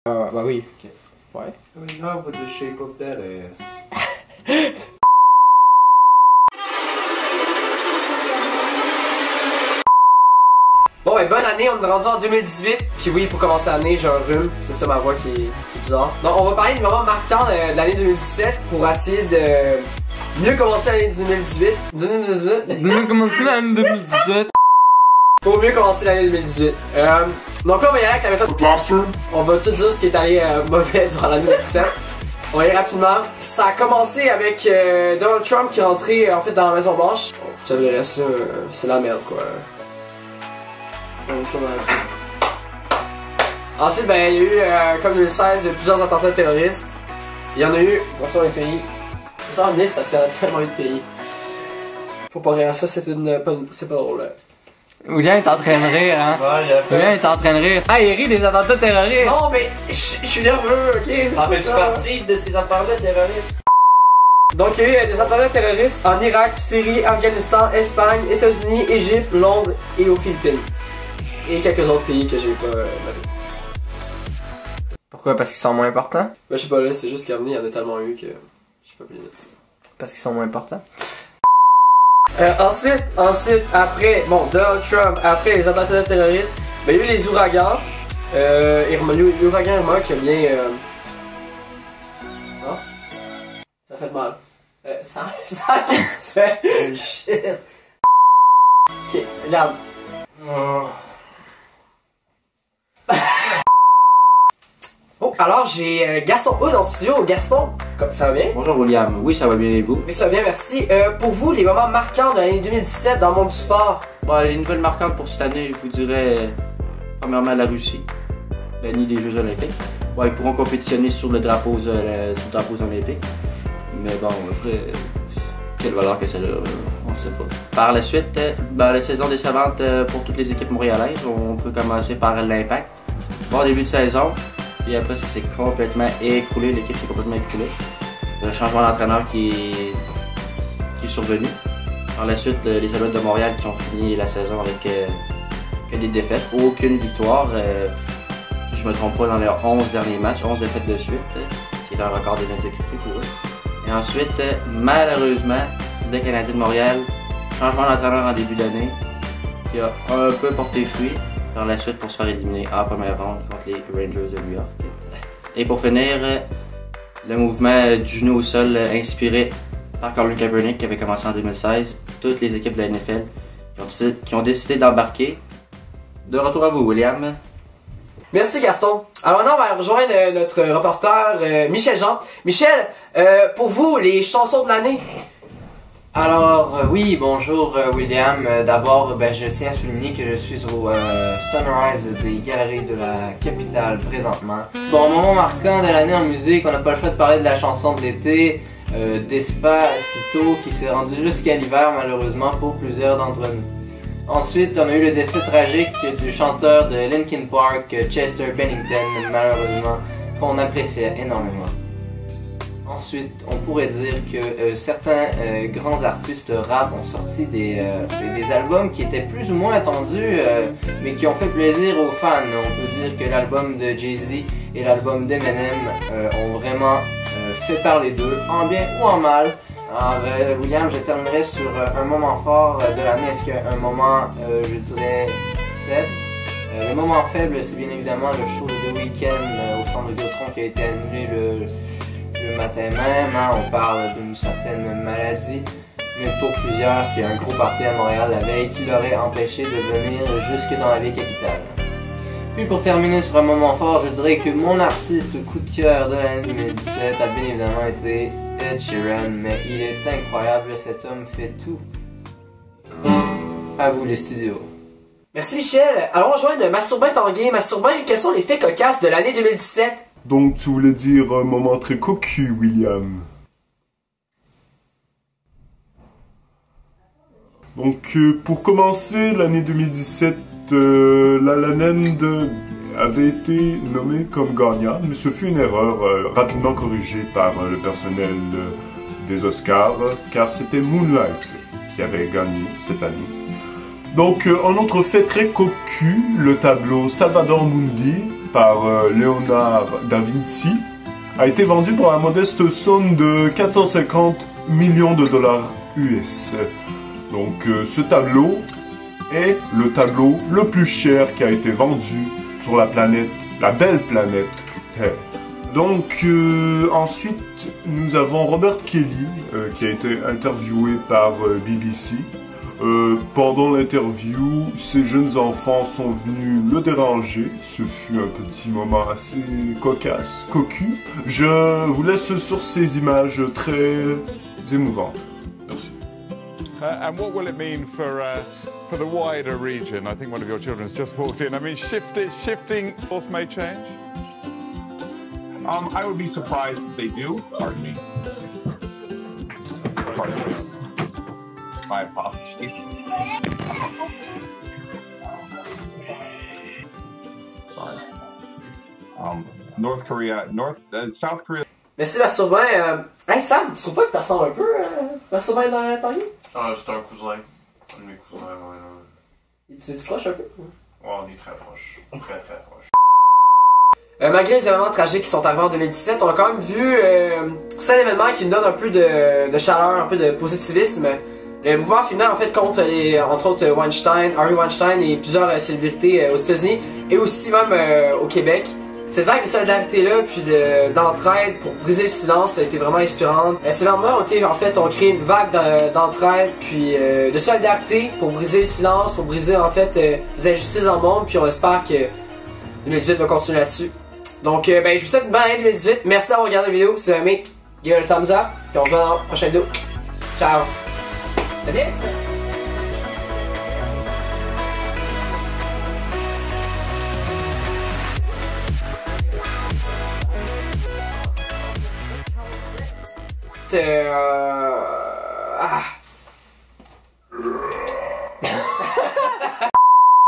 Bah oui. Ok. Ouais. In love with the shape of that ass. Bon, ben, bonne année, on est rendu en 2018. Puis oui, pour commencer l'année, j'ai un rhume. C'est ça ma voix qui est bizarre. Donc, on va parler des moments marquants de l'année 2017 pour essayer de mieux commencer l'année 2018. Mieux commencer l'année 2018. Pour mieux commencer l'année 2018. Donc là, on va y aller avec la méthode Classroom. On va tout dire ce qui est allé mauvais durant l'année 2017. On va y aller rapidement. Ça a commencé avec Donald Trump qui est rentré en fait dans la Maison Blanche. Bon, vous savez le reste, c'est la merde quoi. Ensuite, ben, il y a eu, comme 2016, plusieurs attentats terroristes. Il y en a eu, attention les pays. Ça en est, parce qu'il y a tellement eu de pays. Faut pas rire à ça, c'est pas drôle. William est en train de rire, hein. William est en train de rire. Ah, il rit des attentats terroristes. Non, mais je suis nerveux, ok? Ah, mais c'est parti de ces affaires-là terroristes. Donc, il y a eu des attentats terroristes en Irak, Syrie, Afghanistan, Espagne, États-Unis, Égypte, Londres et aux Philippines. Et quelques autres pays que j'ai pas noté. Pourquoi? Parce qu'ils sont moins importants? Ben, je sais pas là, c'est juste qu'à venir, il y en a tellement eu que je sais pas plus les noter. Parce qu'ils sont moins importants? Ensuite, après, bon, Donald Trump, après les attentats terroristes, ben, il y a eu les ouragans. L'ouragan Irma qui a bien. Oh? Ça fait mal. Ça, qu'est-ce que tu fais? Shit! Ok, regarde. Oh, alors j'ai Gaston Hood en studio. Gaston, ça va bien? Bonjour William, oui ça va bien et vous? Oui, ça va bien, merci. Pour vous, les moments marquants de l'année 2017 dans le monde du sport? Bon, les nouvelles marquantes pour cette année, je vous dirais premièrement la Russie, bannie des Jeux Olympiques. Bon, ils pourront compétitionner sur le drapeau olympique. Mais bon, après, quelle valeur que ça a, on sait pas. Par la suite, la saison décevante pour toutes les équipes montréalaises. On peut commencer par l'Impact. Bon début de saison. Et après ça s'est complètement écroulé, l'équipe s'est complètement écroulée. Le changement d'entraîneur qui est survenu. Par la suite, les Alouettes de Montréal qui ont fini la saison avec que des défaites, aucune victoire. Je me trompe pas dans leurs 11 derniers matchs, 11 défaites de suite, ce qui est un record de médiocrité pour eux. Et ensuite, malheureusement, le Canadien de Montréal, changement d'entraîneur en début d'année, qui a un peu porté fruit. Par la suite pour se faire éliminer en première ronde contre les Rangers de New York. Et pour finir, le mouvement du genou au sol inspiré par Colin Kaepernick qui avait commencé en 2016. Toutes les équipes de la NFL qui ont décidé d'embarquer. De retour à vous, William. Merci Gaston. Alors maintenant, on va rejoindre notre reporter Michel Jean. Michel, pour vous, les chansons de l'année? Alors, oui, bonjour William. D'abord, je tiens à souligner que je suis au Sunrise des Galeries de la Capitale présentement. Bon, moment marquant de l'année en musique, on n'a pas le choix de parler de la chanson de l'été, Despacito, qui s'est rendu jusqu'à l'hiver malheureusement pour plusieurs d'entre nous. Ensuite, on a eu le décès tragique du chanteur de Linkin Park, Chester Bennington, malheureusement, qu'on appréciait énormément. Ensuite, on pourrait dire que certains grands artistes rap ont sorti des albums qui étaient plus ou moins attendus, mais qui ont fait plaisir aux fans. On peut dire que l'album de Jay-Z et l'album d'Eminem ont vraiment fait parler d'eux, en bien ou en mal. Alors, William, je terminerai sur un moment fort de l'année. Est-ce qu'un moment, je dirais, faible? Le moment faible, c'est bien évidemment le show de The Weeknd au Centre Vidéotron qui a été annulé le matin même, hein. On parle d'une certaine maladie, mais pour plusieurs, c'est un gros party à Montréal la veille qui l'aurait empêché de venir jusque dans la ville capitale. Puis pour terminer sur un moment fort, je dirais que mon artiste coup de cœur de l'année 2017 a bien évidemment été Ed Sheeran, mais il est incroyable, cet homme fait tout. À vous les studios. Merci Michel. Alors on rejoint Masturbin Tanguay. Masturbin, quels sont les faits cocasses de l'année 2017? Donc tu voulais dire un moment très cocu, William. Donc pour commencer, l'année 2017, La La Land avait été nommée comme gagnante, mais ce fut une erreur rapidement corrigée par le personnel des Oscars, car c'était Moonlight qui avait gagné cette année. Donc un autre fait très cocu, le tableau Salvador Mundi par Léonard da Vinci, a été vendu pour la modeste somme de 450 millions de dollars US. Donc ce tableau est le tableau le plus cher qui a été vendu sur la planète, la belle planète Terre. Donc ensuite nous avons Robert Kelly qui a été interviewé par BBC. Pendant l'interview, ces jeunes enfants sont venus le déranger. Ce fut un petit moment assez cocasse, cocu. Je vous laisse sur ces images très émouvantes. Merci. And what will it mean for the wider region? I think one of your children has just walked in. I mean, shifting force may change? I would be surprised if they do. Pardon me. Pardon me. My apologies. Sorry. North Korea, South Korea. Merci Masturbain. Hey Sam, tu trouves pas que tu ressembles un peu Masturbain dans ton vie? Ah, c'est un cousin. Un de mes cousins, ouais. Tu es proche un peu? Ouais, on est très proches. Très très proches. Malgré les événements tragiques qui sont arrivés en 2017, on a quand même vu c'est un événement qui nous donne un peu de chaleur, un peu de positivisme. Le mouvement féminin en fait contre entre autres Harvey Weinstein et plusieurs célébrités aux États-Unis et aussi même au Québec. Cette vague de solidarité-là, puis d'entraide pour briser le silence a été vraiment inspirante. Ces événements ont créé une vague d'entraide, puis de solidarité pour briser le silence, pour briser en fait les injustices dans le monde, puis on espère que 2018 va continuer là-dessus. Donc je vous souhaite une bonne année 2018, merci d'avoir regardé la vidéo, si vous avez aimé, give it a thumbs up, puis on se voit dans la prochaine vidéo. Ciao! C'est bien ça? Ah